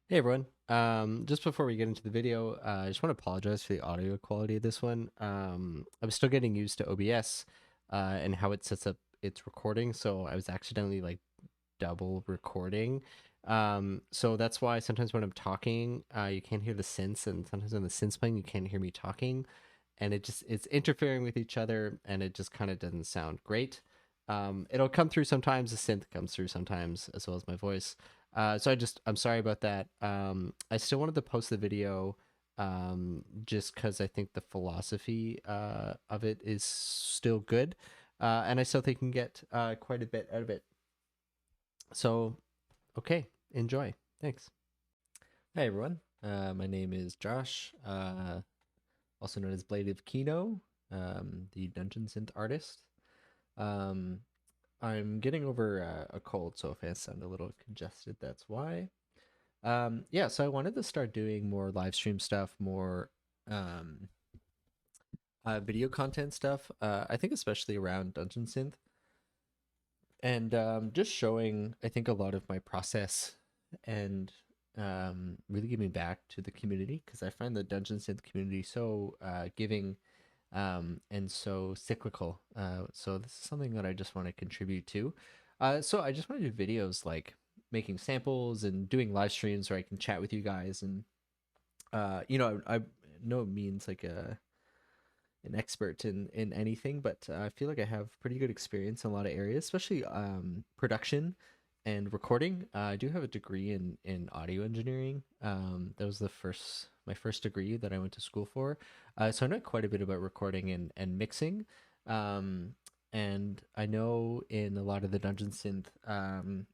Hey everyone. Just before we get into the video, I just want to apologize for the audio quality of this one. I'm still getting used to OBS and how it sets up its recording, so I was accidentally like double recording. So that's why sometimes when I'm talking, you can't hear the synths, and sometimes when the synths playing, you can't hear me talking, and it's interfering with each other, and it just kind of doesn't sound great. It'll come through sometimes. The synth comes through sometimes, as well as my voice. I'm sorry about that. I still wanted to post the video just because I think the philosophy of it is still good. And I still think you can get quite a bit out of it. So, okay, enjoy. Thanks. Hi everyone, my name is Josh, also known as Blade of Kino, the Dungeon Synth artist. Um, I'm getting over a cold, so if I sound a little congested, that's why. Yeah, so I wanted to start doing more live stream stuff, more um, video content stuff. I think especially around Dungeon Synth, and just showing, I think, a lot of my process and really giving back to the community because I find the Dungeon Synth community so giving and so cyclical. So this is something that I just want to contribute to. So I just want to do videos like making samples and doing live streams where I can chat with you guys and I no means like an expert in anything, but I feel like I have pretty good experience in a lot of areas, especially production and recording. I do have a degree in audio engineering. That was the first my first degree that I went to school for. So I know quite a bit about recording and mixing. Um, and I know in a lot of the Dungeon Synth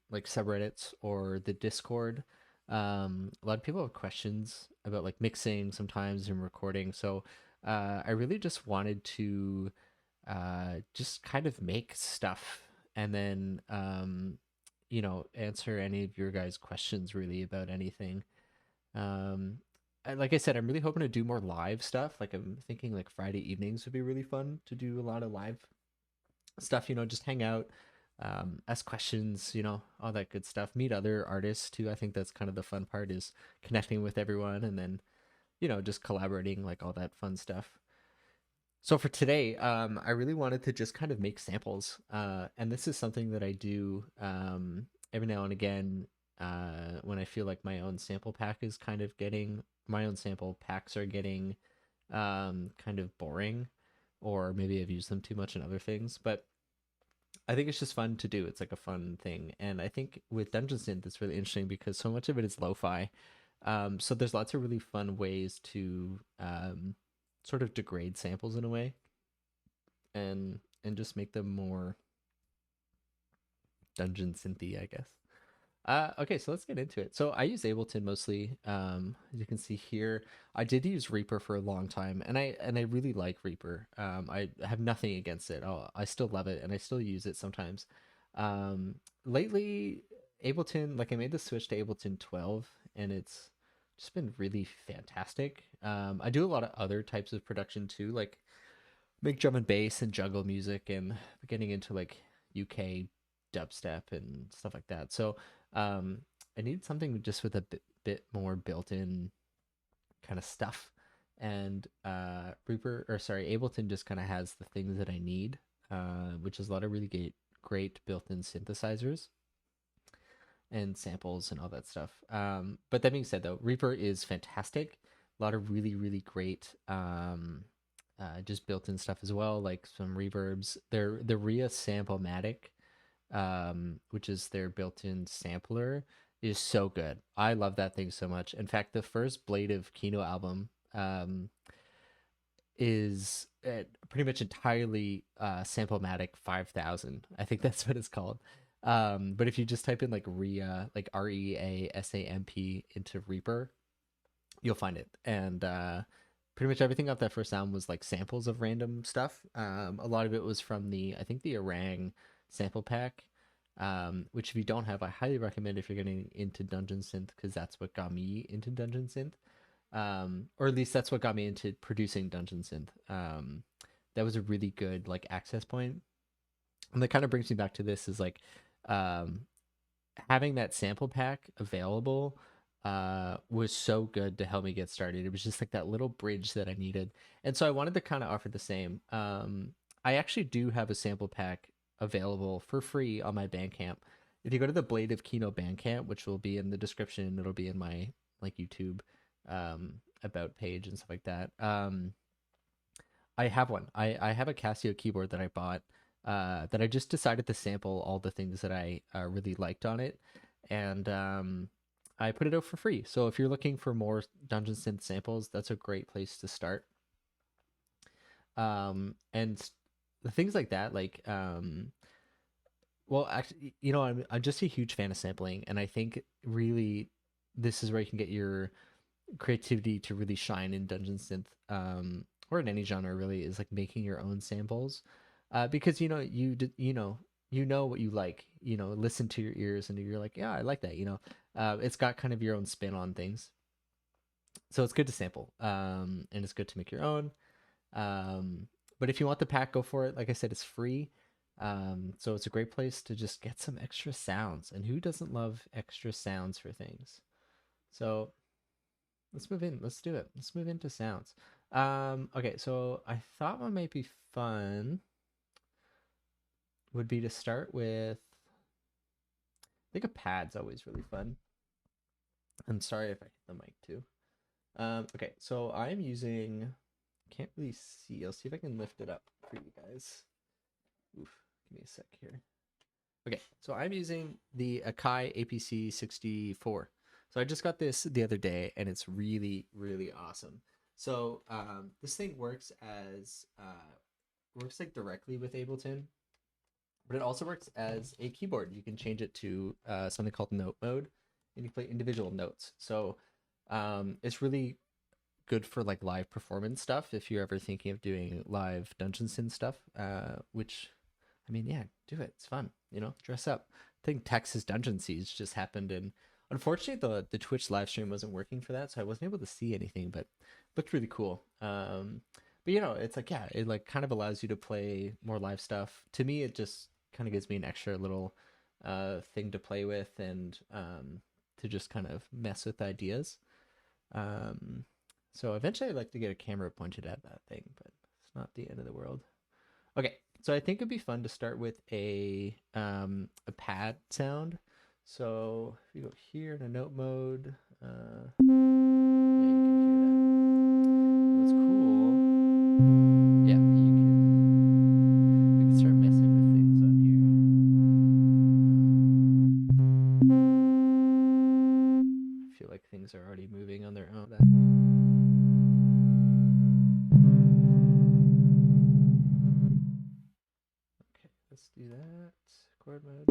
like subreddits or the Discord, a lot of people have questions about like mixing sometimes and recording. So I really just wanted to just kind of make stuff and then, answer any of your guys' questions really about anything. Like I said, I'm really hoping to do more live stuff. Like I'm thinking like Friday evenings would be really fun to do a lot of live stuff, just hang out, ask questions, all that good stuff. Meet other artists too. I think that's kind of the fun part is connecting with everyone and then, just collaborating, like all that fun stuff. So for today, I really wanted to just kind of make samples, and this is something that I do every now and again when I feel like my own sample pack is kind of getting my own sample packs are getting kind of boring, or maybe I've used them too much in other things. But I think it's just fun to do. It's like a fun thing, and I think with Dungeon Synth, it's really interesting because so much of it is lo-fi. So there's lots of really fun ways to sort of degrade samples in a way and just make them more dungeon synthy, I guess. Okay, so let's get into it. So I use Ableton mostly. As you can see here, I did use Reaper for a long time, and I really like Reaper. I have nothing against it. I still love it, and I still use it sometimes. Lately, Ableton, like I made the switch to Ableton 12, and it's just been really fantastic. I do a lot of other types of production too, like make drum and bass and jungle music and getting into like UK dubstep and stuff like that. So um, I need something just with a bit more built-in kind of stuff. And Reaper or sorry, Ableton just kind of has the things that I need, which is a lot of really great built-in synthesizers and samples and all that stuff. But that being said, though, Reaper is fantastic. A lot of really great just built-in stuff as well, like some reverbs. The Ria Samplematic, which is their built-in sampler, is so good. I love that thing so much. In fact, the first Blade of Kino album is pretty much entirely Samplematic 5000. I think that's what it's called. But if you just type in like Ria, like REASAMP into Reaper, you'll find it. And pretty much everything off that first album was like samples of random stuff. A lot of it was from I think the Orang sample pack, which if you don't have, I highly recommend if you're getting into Dungeon Synth because that's what got me into Dungeon Synth, or at least that's what got me into producing Dungeon Synth. That was a really good like access point, and that kind of brings me back to this is like um, having that sample pack available was so good to help me get started. It was just like that little bridge that I needed. And so I wanted to kind of offer the same. I actually do have a sample pack available for free on my Bandcamp. If you go to the Blade of Kino Bandcamp, which will be in the description, it'll be in my like YouTube about page and stuff like that. I have one. I have a Casio keyboard that I bought that I just decided to sample all the things that I really liked on it, and I put it out for free. So if you're looking for more Dungeon Synth samples, that's a great place to start. And the things like that, like well, actually, I'm just a huge fan of sampling, and I think really this is where you can get your creativity to really shine in Dungeon Synth, or in any genre really, is like making your own samples, because you know what you like. Listen to your ears, and you're like, yeah, I like that. It's got kind of your own spin on things, so it's good to sample, and it's good to make your own. Um, but if you want the pack, go for it. Like I said, it's free. So it's a great place to just get some extra sounds. And who doesn't love extra sounds for things? So let's move in. Let's do it. Let's move into sounds. Okay, so I thought what might be fun would be to start with. I think a pad's always really fun. I'm sorry if I hit the mic too. Okay, so I'm using. Can't really see. I'll see if I can lift it up for you guys. Oof, give me a sec here. Okay, so I'm using the Akai APC 64. So I just got this the other day, and it's really, really awesome. So this thing works like directly with Ableton, but it also works as a keyboard. You can change it to something called note mode, and you play individual notes. So it's really good for like live performance stuff if you're ever thinking of doing live Dungeon Synth stuff, which I mean, yeah, do it. It's fun. Dress up. I think Texas Dungeon Siege just happened, and unfortunately, the Twitch live stream wasn't working for that, so I wasn't able to see anything, but it looked really cool. But it's like, yeah, it like kind of allows you to play more live stuff. To me, it just kind of gives me an extra little thing to play with, and to just kind of mess with ideas. So eventually, I'd like to get a camera pointed at that thing, but it's not the end of the world. Okay, so I think it'd be fun to start with a pad sound. So if you go here in a note mode, yeah, you can hear that. What's cool, yeah, we can start messing with things on here. I feel like things are already moving on their own. Okay, let's do that. Chord mode.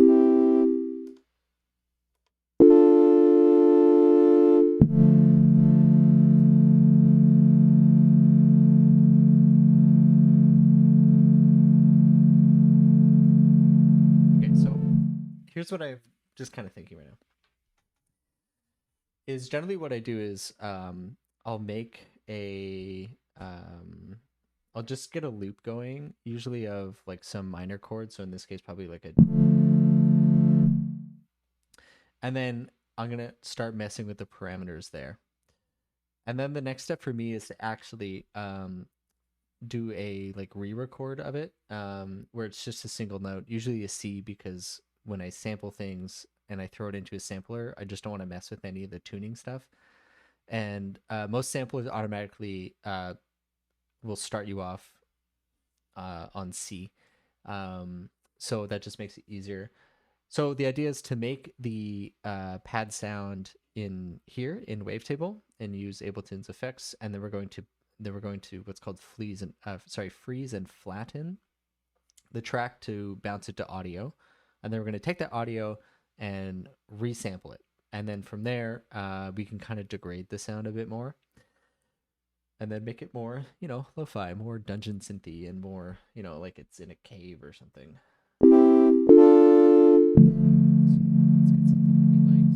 Okay, so here's what I'm just kind of thinking right now. Is generally what I do is I'll make I'll just get a loop going, usually of like some minor chord. So in this case, probably like a, and then I'm gonna start messing with the parameters there. And then the next step for me is to actually do a like re-record of it, where it's just a single note, usually a C, because when I sample things and I throw it into a sampler, I just don't want to mess with any of the tuning stuff. And most samplers automatically will start you off on C, so that just makes it easier. So the idea is to make the pad sound in here in Wavetable and use Ableton's effects, and then we're going to what's called freeze and flatten the track to bounce it to audio, and then we're going to take that audio and resample it, and then from there we can kind of degrade the sound a bit more, and then make it more lo-fi, more dungeon synthy, and more like it's in a cave or something.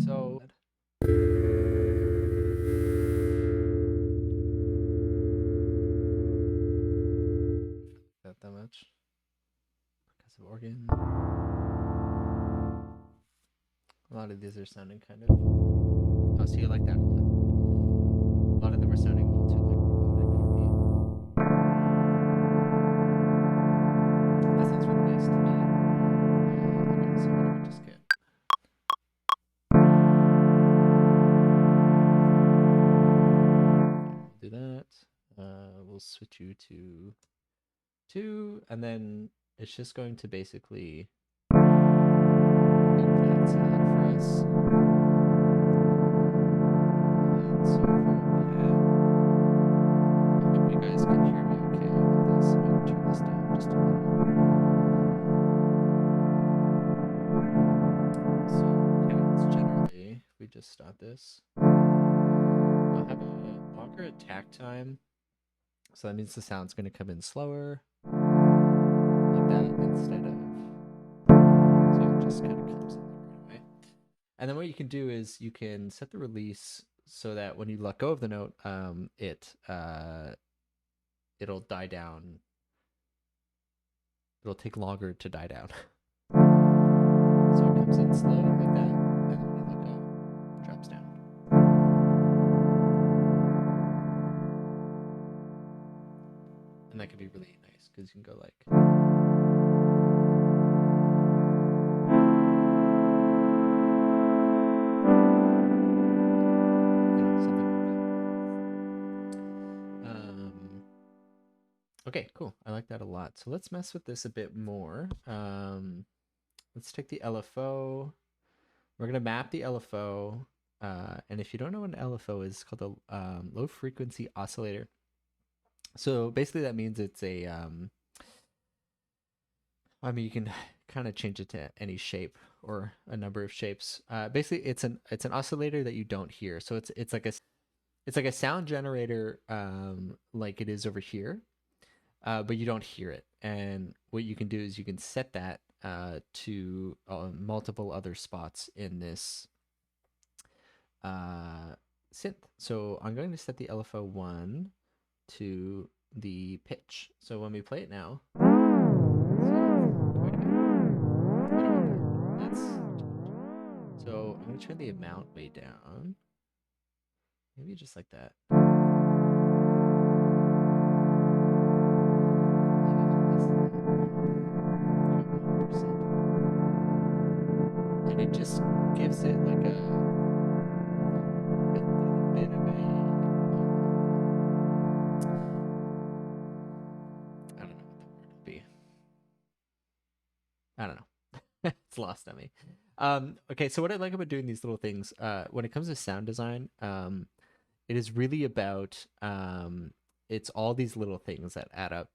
So that much because of organ. A lot of these are sounding kind of Oh, so you like that a lot. A lot of them are sounding a little too like robotic for me. That sounds really nice to me. Okay, so why don't we just get we'll do that. We'll switch you to 2, and then it's just going to basically loop that sound for us. And so for a pad, I hope you guys can hear me okay with this. I'm gonna turn this down just a little. So pads generally, if we just stop this, they'll have a longer attack time. So that means the sound's going to come in slower, like that, instead of, so it just kind of comes in right away. And then what you can do is you can set the release so that when you let go of the note, it'll die down. It'll take longer to die down. So it comes in slow like that, and then when you let go, it drops down. And that can be really nice because you can go like. Okay, cool. I like that a lot. So let's mess with this a bit more. Let's take the LFO. We're going to map the LFO. And if you don't know what an LFO is, it's called a low frequency oscillator. So basically that means it's a, I mean, you can kind of change it to any shape or a number of shapes. Basically it's an oscillator that you don't hear. So it's like a sound generator, like it is over here. But you don't hear it. And what you can do is you can set that to multiple other spots in this synth. So I'm going to set the LFO 1 to the pitch. So when we play it now, so I'm going to turn the amount way down. Maybe just like that. And it just gives it like a little bit of a, I don't know what the word would be. I don't know. It's lost on me. Okay, so what I like about doing these little things, when it comes to sound design, it is really about, it's all these little things that add up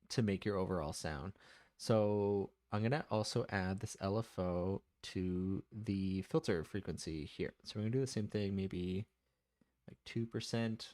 to make your overall sound. So I'm gonna also add this LFO to the filter frequency here. So we're gonna do the same thing, maybe like 2%.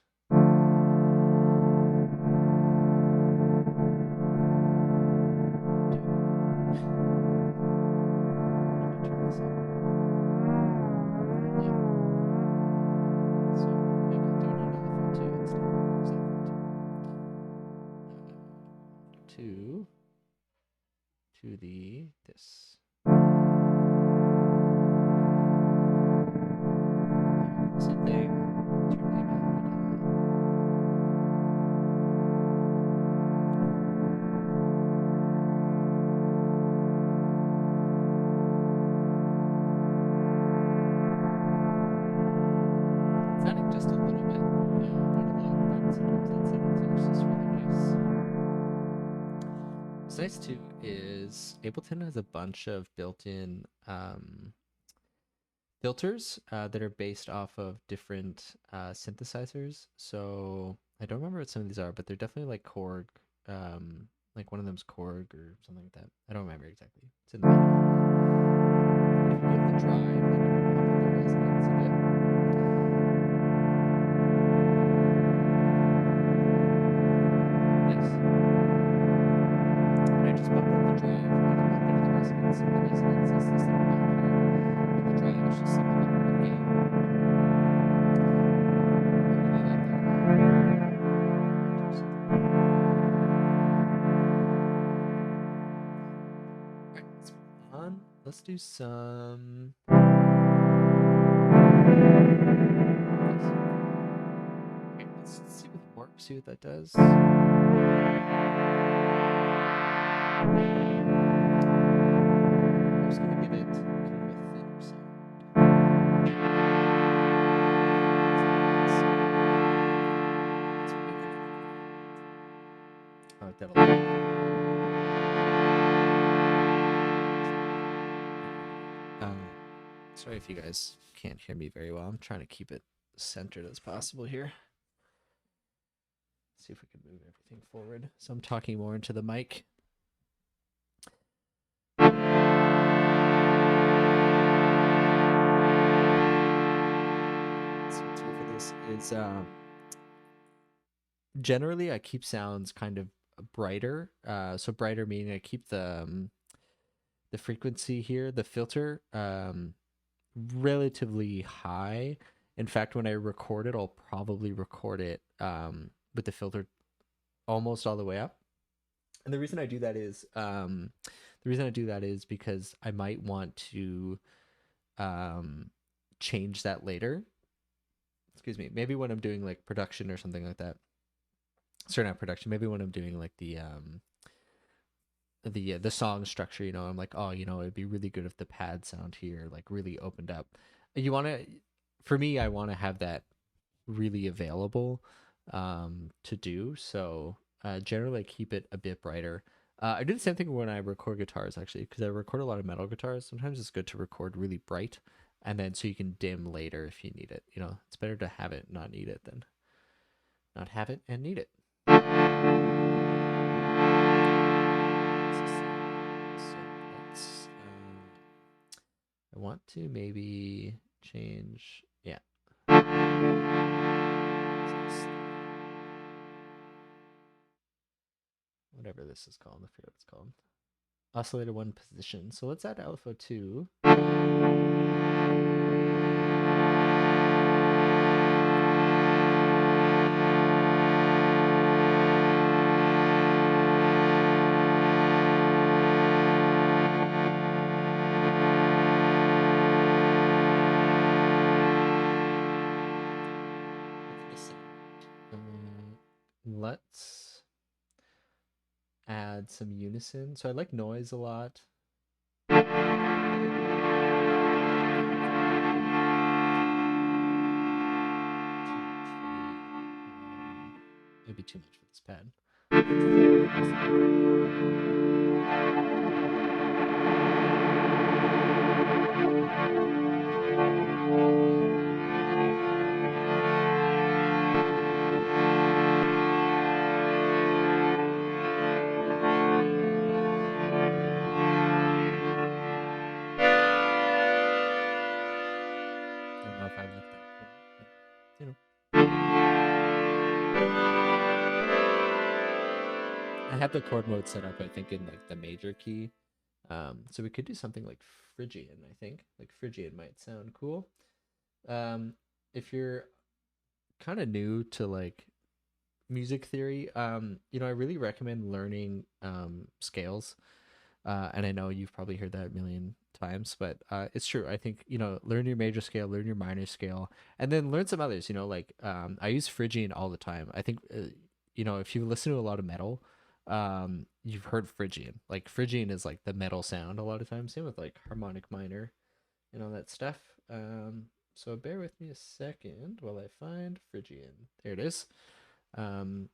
To the this. Same thing. Turn the amount way down. It's adding just a little bit, not a lot, but sometimes that setting is just really nice. What's nice too is Ableton has a bunch of built-in filters that are based off of different synthesizers. So I don't remember what some of these are, but they're definitely like Korg. Like one of them's Korg or something like that. I don't remember exactly. It's in the menu. If you give the drive, like you can pump up the resonance a bit. Yes. And I just bumped up the drive and a little bit of the resonance. And the resonance is this little bump here. And the drive is just like a little bit of gain. I really like that. Alright, let's move on. Let's do some. see what that does. I'm just gonna give it kind of a thinner sound. Oh, sorry if you guys can't hear me very well. I'm trying to keep it centered as possible here. See if we can move everything forward. So I'm talking more into the mic. So for this is generally I keep sounds kind of brighter. So brighter meaning I keep the frequency here, the filter, relatively high. In fact, when I record it, I'll probably record it with the filter almost all the way up. And the reason I do that is because I might want to change that later. Excuse me. Maybe when I'm doing like production or something like that. Sorry, not production. Maybe when I'm doing like the song structure, I'm like, oh, it'd be really good if the pad sound here like really opened up. For me, I want to have that really available to do. So generally I keep it a bit brighter. I do the same thing when I record guitars, actually, because I record a lot of metal guitars. Sometimes it's good to record really bright, and then so you can dim later if you need it. It's better to have it, not need it, than not have it and need it. So I want to maybe change, yeah. Whatever this is called, I forget what it's called. Oscillator 1 position. So let's add alpha 2. Let's add some unison. So I like noise a lot. Maybe too much for this pad. I don't know if I like that chord, but I have the chord mode set up, I think, in like the major key. So we could do something like Phrygian, I think. Like Phrygian might sound cool. If you're kind of new to like music theory, I really recommend learning scales. And I know you've probably heard that a million times, but it's true. I think, learn your major scale, learn your minor scale, and then learn some others. I use Phrygian all the time. I think, if you listen to a lot of metal, you've heard Phrygian. Like Phrygian is like the metal sound a lot of times. Same with like harmonic minor and all that stuff. So bear with me a second while I find Phrygian. There it is.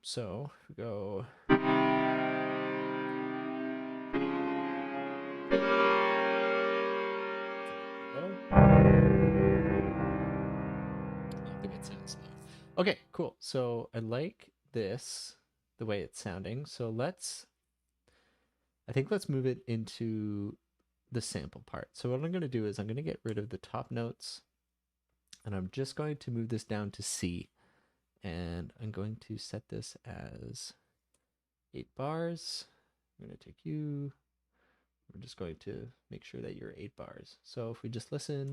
So we go. It sounds slow. Okay, cool. So I like this, the way it's sounding. So let's move it into the sample part. So what I'm going to do is I'm going to get rid of the top notes, and I'm just going to move this down to C, and I'm going to set this as 8 bars. I'm going to take you. We're just going to make sure that you're 8 bars. So if we just listen.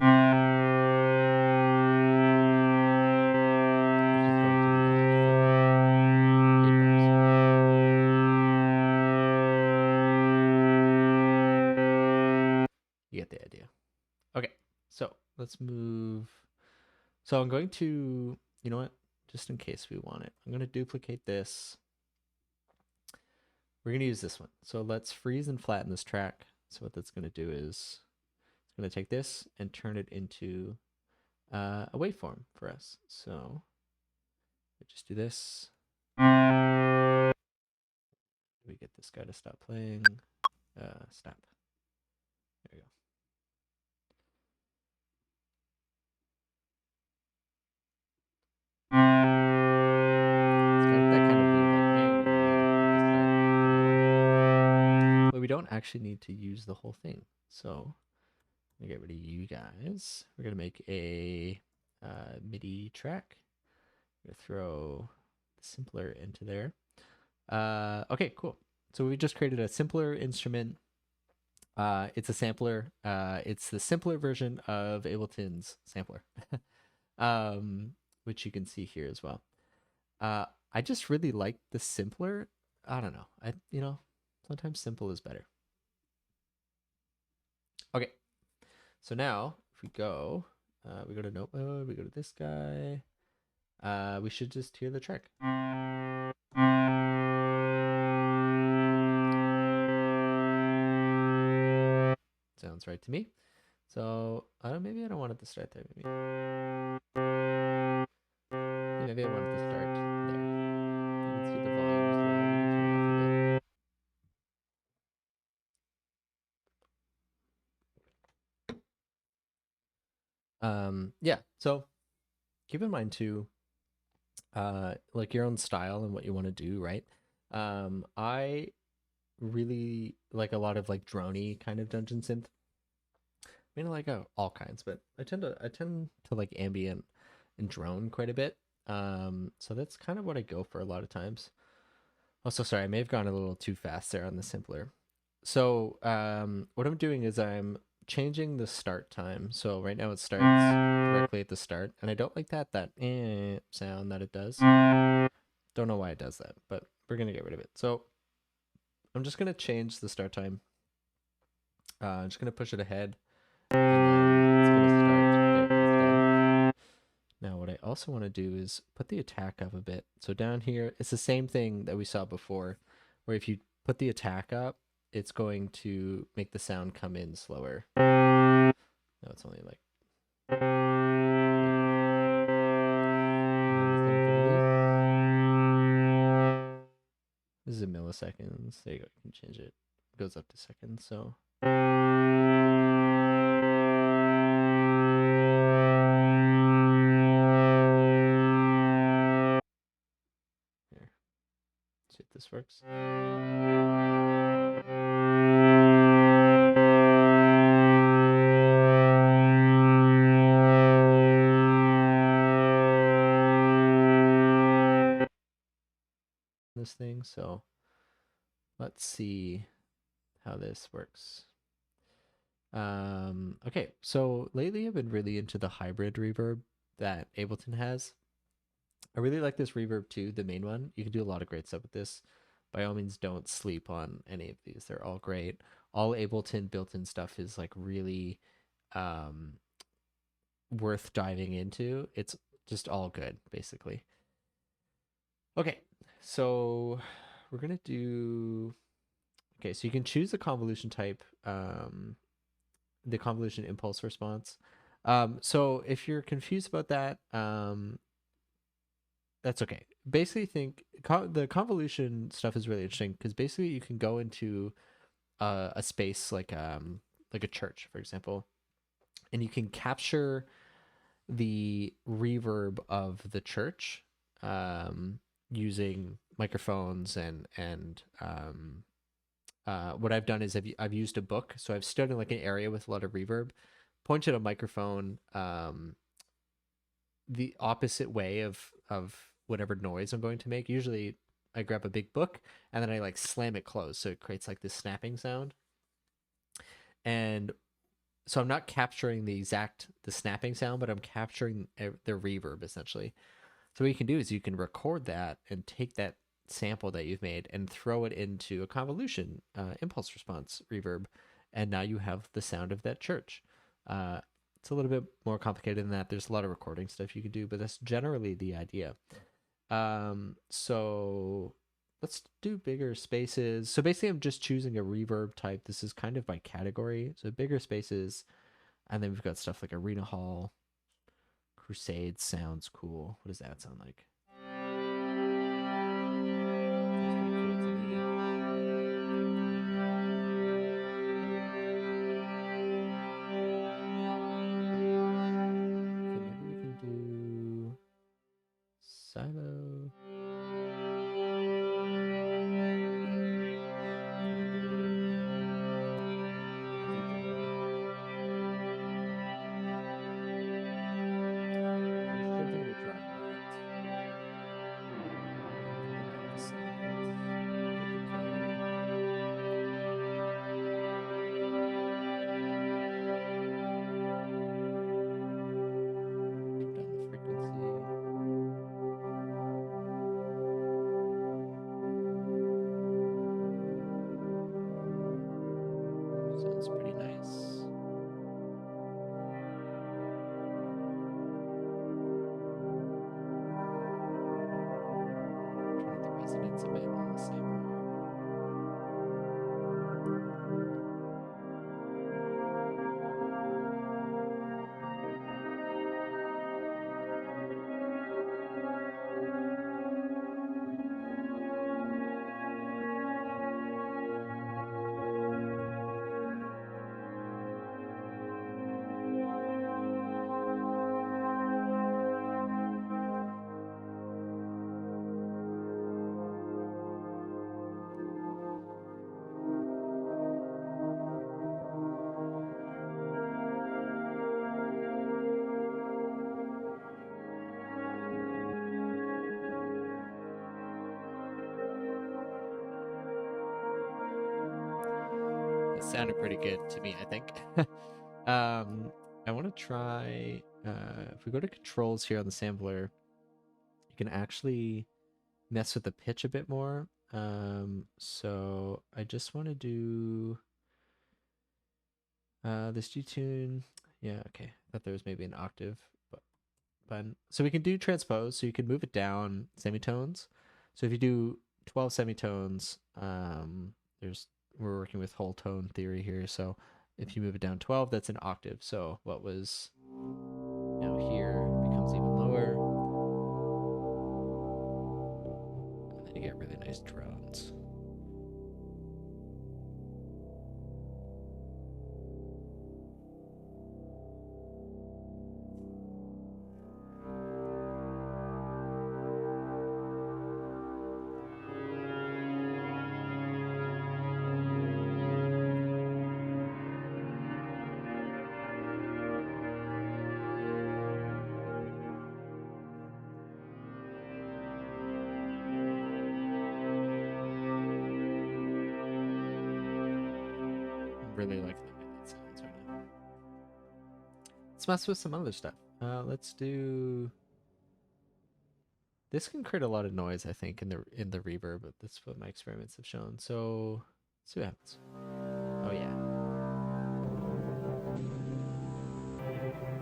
You get the idea. Okay, so let's move. So I'm going to, you know what? just in case we want it. I'm going to duplicate this. We're going to use this one. So let's freeze and flatten this track. So what that's going to do is it's going to take this and turn it into a waveform for us. So we just do this. We get this guy to stop playing. Stop. There we go. It's got that kind of weird, like, but we don't actually need to use the whole thing. So I'm gonna get rid of you guys. We're gonna make a MIDI track. I'm gonna throw the simpler into there. Okay, cool. So we just created a simpler instrument. It's a sampler. It's the simpler version of Ableton's sampler, which you can see here as well. I just really like the simpler. I don't know. Sometimes simple is better. Okay, so now if we go to note mode, we go to this guy. We should just hear the track. Sounds right to me. So maybe I don't want it to start there. Maybe I want it to start there. You can see the volume is low. We can turn it off a bit. Yeah. So keep in mind too, like your own style and what you want to do, right? I really like a lot of like droney kind of dungeon synth. I mean, I like all kinds, but I tend to like ambient and drone quite a bit. So that's kind of what I go for a lot of times. Also, sorry, I may have gone a little too fast there on the simpler. So what I'm doing is I'm changing the start time. So right now it starts directly at the start, and I don't like that sound that it does. Don't know why it does that, but we're gonna get rid of it. So I'm just gonna change the start time. I'm just gonna push it ahead, and then it's gonna start there instead. Now what I also want to do is put the attack up a bit. So down here, it's the same thing that we saw before, where if you put the attack up, it's going to make the sound come in slower. No, it's only like. This is in milliseconds. There you go. You can change it. It goes up to seconds. So. Here. See if this works. This thing. So let's see how this works. Okay, so lately I've been really into the hybrid reverb that Ableton has. I really like this reverb too, the main one. You can do a lot of great stuff with this. By all means, don't sleep on any of these. They're all great. All Ableton built-in stuff is like really worth diving into. It's just all good, basically. Okay, so we're gonna do. Okay, so you can choose the convolution type, the convolution impulse response. So if you're confused about that, that's okay. Basically, think the convolution stuff is really interesting because basically you can go into a space like a church, for example, and you can capture the reverb of the church using microphones and what I've done is I've used a book, so I've stood in like an area with a lot of reverb, pointed a microphone the opposite way of whatever noise I'm going to make. Usually I grab a big book and then I like slam it closed so it creates like this snapping sound. And so I'm not capturing the snapping sound, but I'm capturing the reverb essentially. So what you can do is you can record that and take that sample that you've made and throw it into a convolution impulse response reverb, and now you have the sound of that church. It's a little bit more complicated than that. There's a lot of recording stuff you can do, but that's generally the idea. So let's do bigger spaces. So basically, I'm just choosing a reverb type. This is kind of by category. So bigger spaces, and then we've got stuff like Arena Hall. Crusade sounds cool. What does that sound like? Maybe we can do Silo. Sounds pretty nice. Turn up the resonance a bit on the sampler. It sounded pretty good to me, I think. I want to try, if we go to controls here on the sampler, you can actually mess with the pitch a bit more. So I just want to do this G-tune. Yeah, okay. I thought there was maybe an octave button. So we can do transpose, so you can move it down semitones. So if you do 12 semitones, we're working with whole tone theory here. So if you move it down 12, that's an octave. So what was now here becomes even lower. And then you get really nice drones. Really like the way that sounds right now. Let's mess with some other stuff. Let's do. This can create a lot of noise, I think, in the reverb, but that's what my experiments have shown. So let's see what happens. Oh yeah.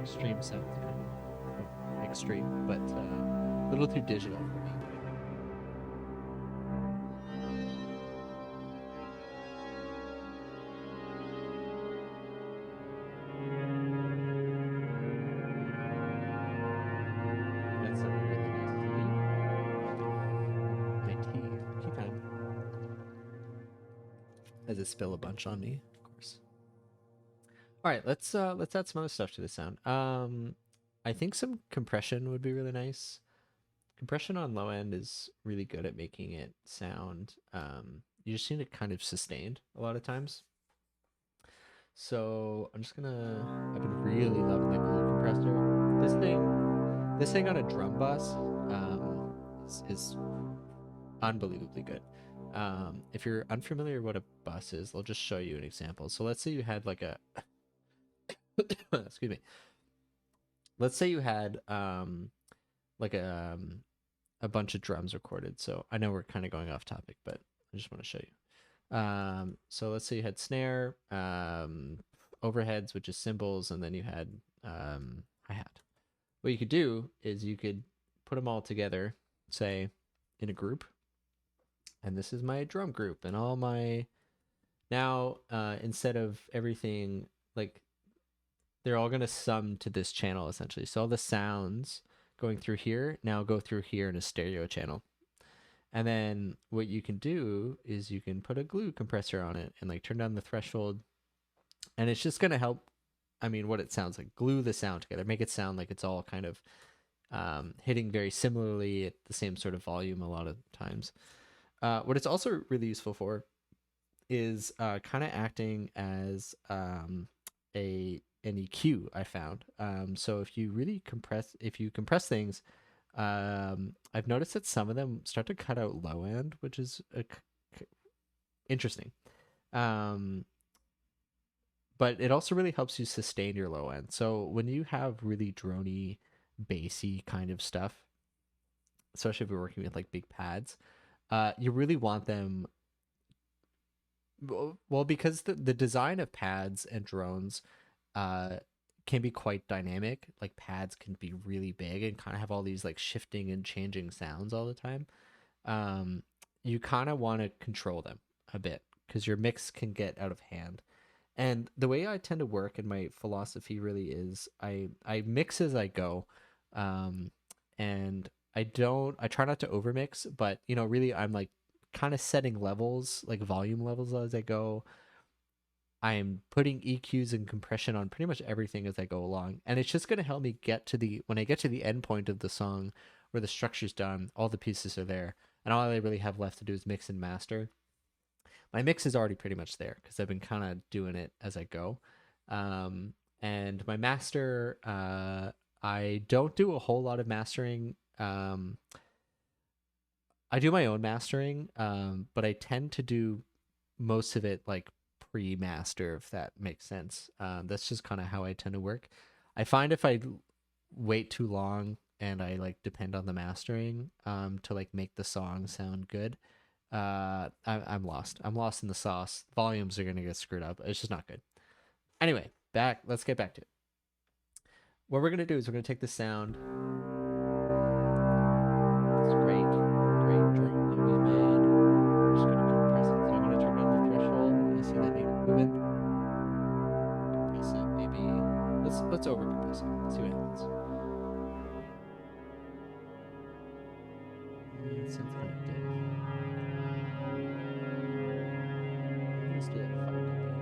Extreme sounds kind of extreme, but a little too digital for me. That's something really nice to me. My tea time. As it spill a bunch on me, of course. All right, let's add some other stuff to the sound. I think some compression would be really nice. Compression on low end is really good at making it sound. You just need it kind of sustained a lot of times. So I'm just gonna. I've been really loving the glue compressor. This thing on a drum bus, is unbelievably good. If you're unfamiliar what a bus is, I'll just show you an example. So let's say you had like a, excuse me. Let's say you had like a bunch of drums recorded. So I know we're kind of going off topic, but I just want to show you. So let's say you had snare, overheads, which is cymbals, and then you had hi-hat. What you could do is you could put them all together, say in a group, and this is my drum group, and all my now instead of everything like they're all going to sum to this channel essentially. So all the sounds going through here now go through here in a stereo channel. And then what you can do is you can put a glue compressor on it and like turn down the threshold, and it's just going to help. I mean, what it sounds like, glue the sound together, make it sound like it's all kind of hitting very similarly at the same sort of volume a lot of times. What it's also really useful for is kind of acting as an EQ, I found. So if you really compress things, I've noticed that some of them start to cut out low end, which is interesting. But it also really helps you sustain your low end. So when you have really drony, bassy kind of stuff, especially if you're working with like big pads, you really want them. Well, because the design of pads and drones can be quite dynamic. Like pads can be really big and kind of have all these like shifting and changing sounds all the time. You kind of want to control them a bit because your mix can get out of hand. And the way I tend to work and my philosophy really is I mix as I go. And I try not to overmix, but really I'm like kind of setting levels, like volume levels as I go. I'm putting EQs and compression on pretty much everything as I go along. And it's just going to help me when I get to the end point of the song where the structure's done, all the pieces are there. And all I really have left to do is mix and master. My mix is already pretty much there because I've been kind of doing it as I go. And my master, I don't do a whole lot of mastering. I do my own mastering, but I tend to do most of it like pre-master, if that makes sense. That's just kind of how I tend to work. I find if I wait too long and I like depend on the mastering to like make the song sound good, I'm lost. I'm lost in the sauce. Volumes are gonna get screwed up. It's just not good. Anyway, let's get back to it. What we're gonna do is we're gonna take the sound. This great, great drum that we made. We're just gonna compress it. So I'm gonna turn down the threshold. I see that needle moving. Compress it, maybe. Let's over compress it. See what happens. It sounds kind of dim. Let's do like 5 dB.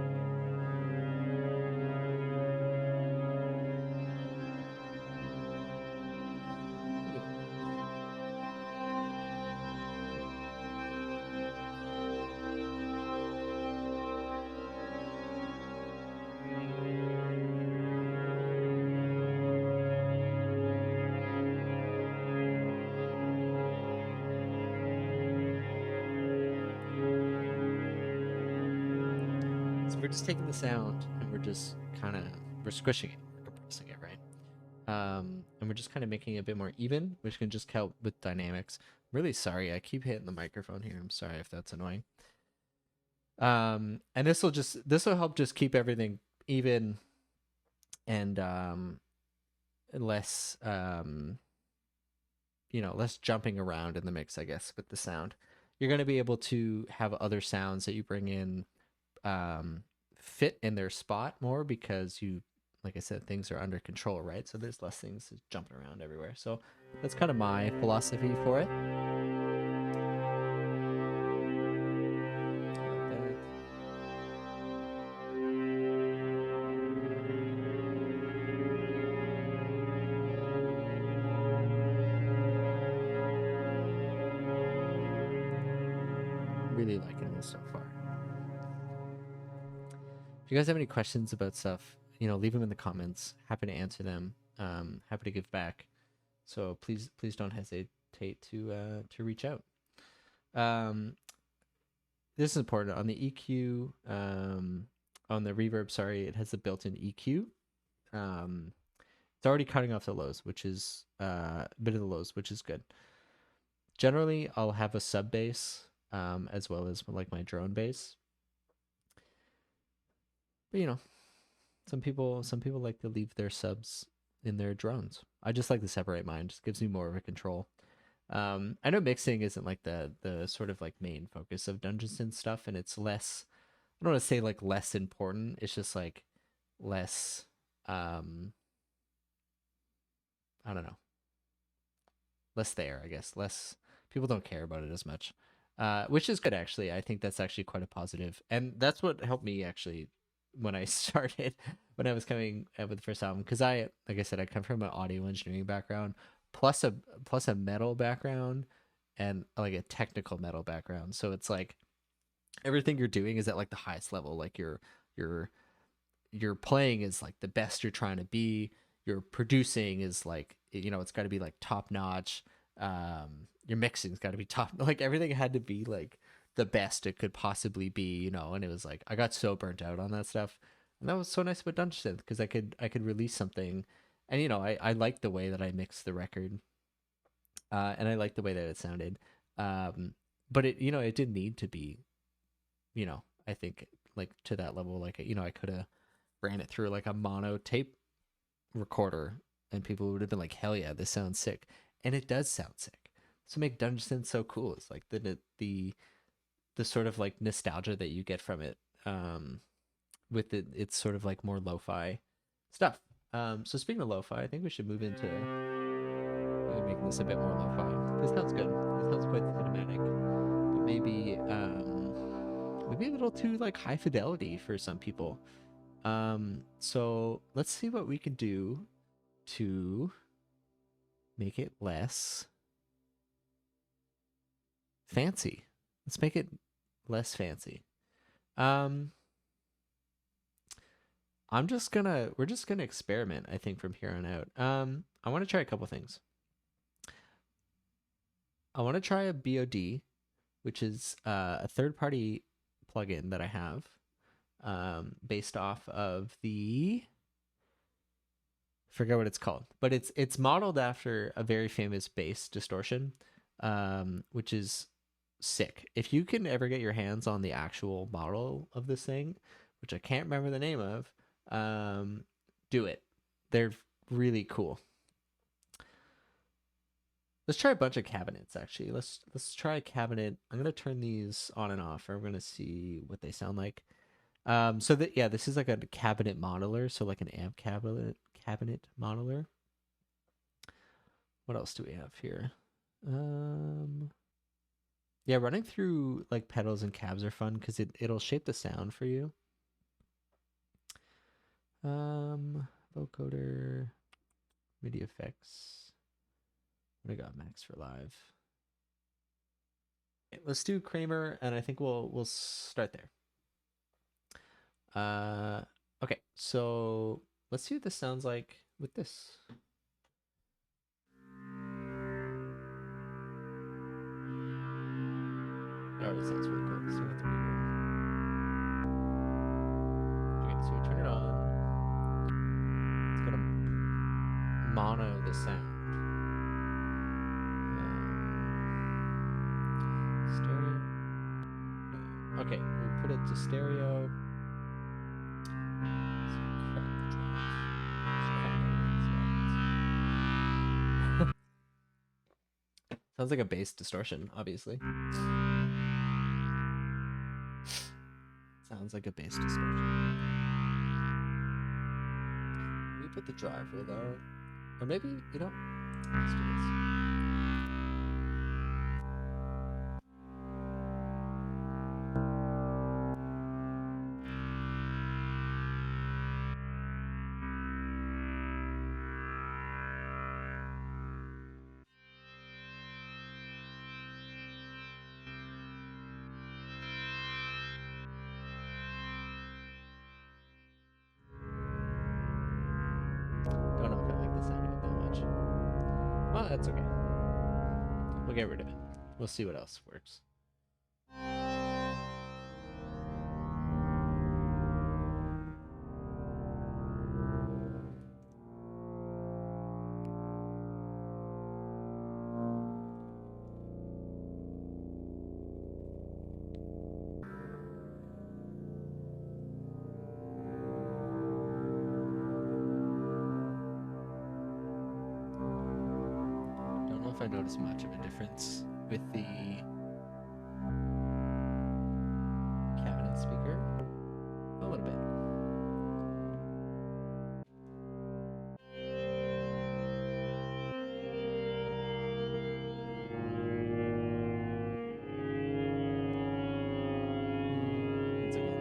So we're just taking the sound and we're squishing it, we're compressing it, right? And we're just kind of making it a bit more even, which can just help with dynamics. I'm really sorry, I keep hitting the microphone here. I'm sorry if that's annoying. And this will help just keep everything even and less less jumping around in the mix, I guess, with the sound. You're going to be able to have other sounds that you bring in fit in their spot more because like I said, things are under control, right? So there's less things jumping around everywhere. So that's kind of my philosophy for it. Like that. Really liking this so far. If you guys have any questions about stuff, leave them in the comments. Happy to answer them. Happy to give back. So please don't hesitate to reach out. This is important on the EQ. On the reverb, sorry, it has the built-in EQ. It's already cutting off the lows, which is a bit of the lows, which is good. Generally, I'll have a sub bass as well as like my drone bass. But some people like to leave their subs in their drones. I just like to separate mine. Just gives me more of a control. I know mixing isn't like the sort of like main focus of Dungeons and stuff, and it's less. I don't want to say like less important. It's just like less. I don't know, less there. I guess less people don't care about it as much, which is good actually. I think that's actually quite a positive, and that's what helped me actually when I started when I was coming out with the first album because like I said, I come from an audio engineering background plus a metal background and like a technical metal background. So it's like everything you're doing is at like the highest level. Like your your playing is like the best you're trying to be. Your producing is like it's got to be like top notch. Your mixing's got to be top. Like everything had to be like the best it could possibly be. And it was like I got so burnt out on that stuff, and that was so nice about Dungeon Synth because I could release something, and I liked the way that I mixed the record, and I liked the way that it sounded. But it didn't need to be, I think like to that level. Like I could have ran it through like a mono tape recorder and people would have been like, hell yeah, this sounds sick. And it does sound sick. So make Dungeon Synth so cool. It's like the sort of like nostalgia that you get from it, with it's sort of like more lo-fi stuff. So speaking of lo-fi, I think we should move into maybe making this a bit more lo-fi. This sounds good. This sounds quite cinematic, but maybe a little too like high fidelity for some people. So let's see what we can do to make it less fancy. Let's make it less fancy. Um, we're just gonna experiment, I think, from here on out. I want to try a couple things. I want to try a BOD, which is a third-party plugin that I have, based off of forget what it's called, but it's modeled after a very famous bass distortion, which is sick. If you can ever get your hands on the actual model of this thing, which I can't remember the name of, do it. They're really cool. Let's try a bunch of cabinets actually. Let's try a cabinet. I'm gonna turn these on and off, and we're gonna see what they sound like. So that yeah, this is like a cabinet modeler, so like an amp cabinet modeler. What else do we have here? Yeah, running through like pedals and cabs are fun because it'll shape the sound for you. Vocoder, MIDI effects. What do I got max for live? Okay, let's do Kramer, and I think we'll start there. Okay, so let's see what this sounds like with this. It already sounds really cool. Let's turn it to reverb. Okay, so we turn it on. It's gonna mono the sound. Stereo. Okay, we put it to stereo. Sounds like a bass distortion, obviously. Sounds like a bass distortion. We put the drive really low. Or maybe, let's do this. Don't know if I like the sound of it that much. Well, that's okay. We'll get rid of it. We'll see what else works. notice much of a difference with the cabinet speaker. A little bit. Once again,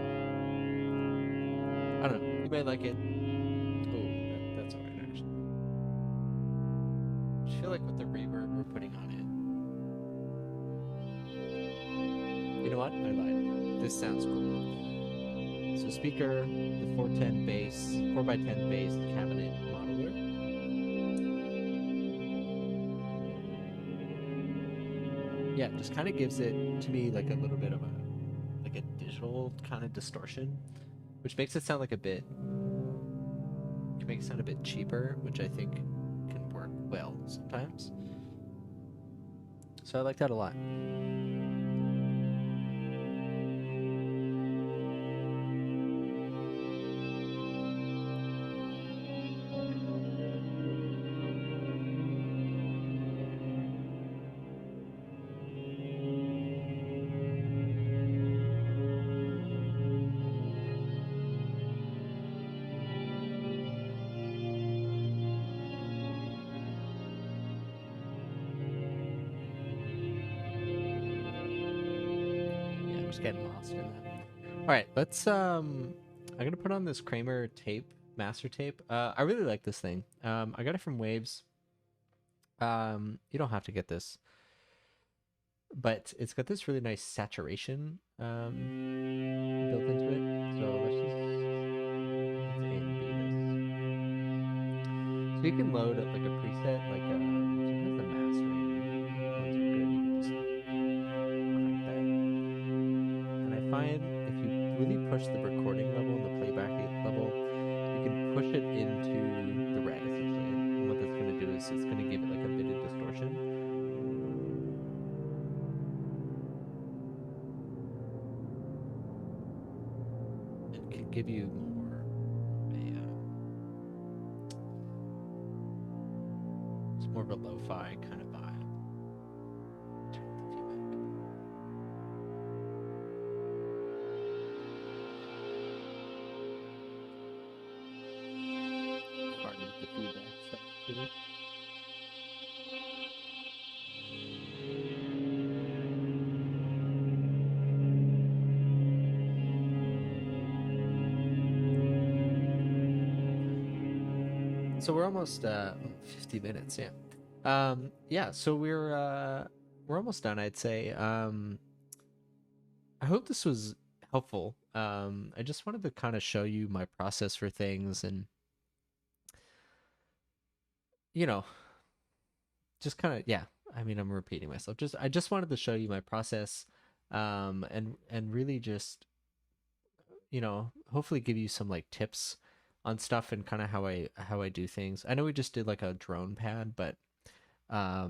I don't know. You might like it. Oh, that's alright actually. I feel like with the reverb we're putting on it. You know what? I lied. This sounds cool. So speaker, the 410 bass, 4x10 bass cabinet modeler. Yeah, it just kind of gives it to me like a little bit of a digital kind of distortion, which makes it sound like can make it sound a bit cheaper, which I think can work well sometimes. So I like that a lot. Yeah, I'm just getting lost in that. All right, let's I'm gonna put on this Kramer tape, master tape. I really like this thing. I got it from Waves. You don't have to get this, but it's got this really nice saturation built into it. So let's A and B this. So you can load like a preset, like sometimes the mastering ones are good. You can just crank that. And I find if you really push the recording level and the playback level, you can push it into the red essentially. And what that's going to do is it's going to give it like a bit of distortion. It can give you more it's more of a lo-fi kind of vibe. Turn up the feedback. Pardon the feedback stuff too. So we're almost 50 minutes, yeah. Yeah, so we're almost done, I'd say. I hope this was helpful. I just wanted to kind of show you my process for things and you know, just kind of yeah, I mean I'm repeating myself. I just wanted to show you my process and really just hopefully give you some like tips on stuff and kind of how I do things. I know we just did like a drone pad, but I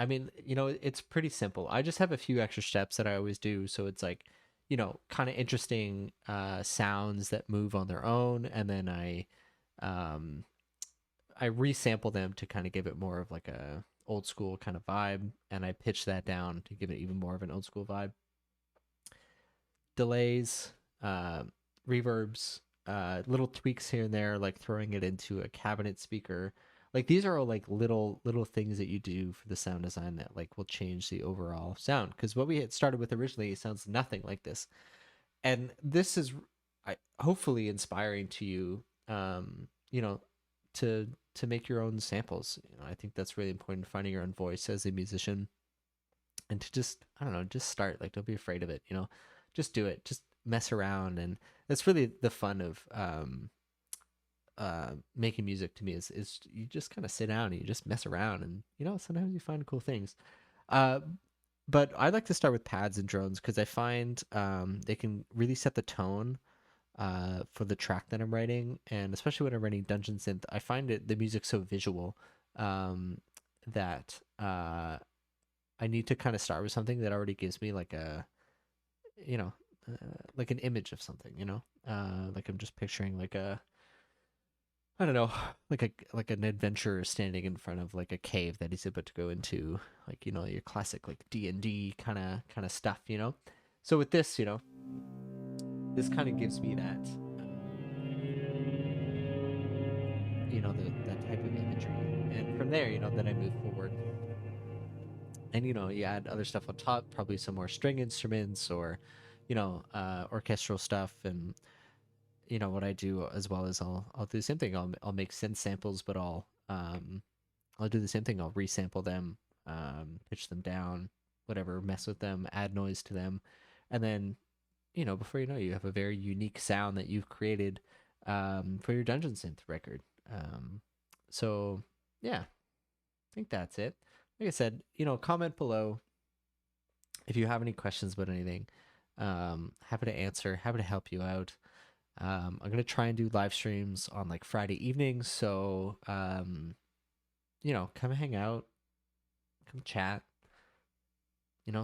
mean, it's pretty simple. I just have a few extra steps that I always do, so it's like, kind of interesting sounds that move on their own, and then um I resample them to kind of give it more of like a old school kind of vibe, and I pitch that down to give it even more of an old school vibe. Delays, uh, reverbs, little tweaks here and there, like throwing it into a cabinet speaker. Like these are all like little things that you do for the sound design that like will change the overall sound. Because what we had started with originally sounds nothing like this, and this is hopefully inspiring to you. To make your own samples. I think that's really important. Finding your own voice as a musician, and to just I don't know, just start. Like don't be afraid of it. Just do it. Just mess around, and that's really the fun of making music to me is you just kind of sit down and you just mess around, and sometimes you find cool things. Uh, but I like to start with pads and drones because I find they can really set the tone for the track that I'm writing, and especially when I'm writing Dungeon Synth, I find the music so visual that I need to kind of start with something that already gives me like a you know uh, like an image of something, like I'm just picturing like I don't know, like an adventurer standing in front of like a cave that he's about to go into, like your classic like D&D kind of stuff, So with this, this kind of gives me that, that type of imagery, and from there, then I move forward, and you add other stuff on top, probably some more string instruments or, orchestral stuff, and what I do as well is I'll do the same thing. I'll make synth samples, but I'll do the same thing. I'll resample them, pitch them down, whatever, mess with them, add noise to them, and then before you know, you have a very unique sound that you've created for your Dungeon Synth record. So yeah, I think that's it. Like I said, comment below if you have any questions about anything. Happy to answer, happy to help you out. I'm gonna try and do live streams on like Friday evenings, so come hang out, come chat.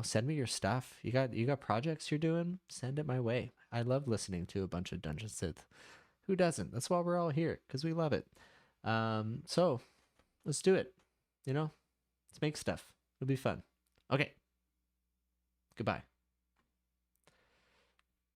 Send me your stuff. You got projects you're doing? Send it my way. I love listening to a bunch of Dungeon Synth. Who doesn't? That's why we're all here, because we love it. So let's do it. Let's make stuff. It'll be fun. Okay. Goodbye.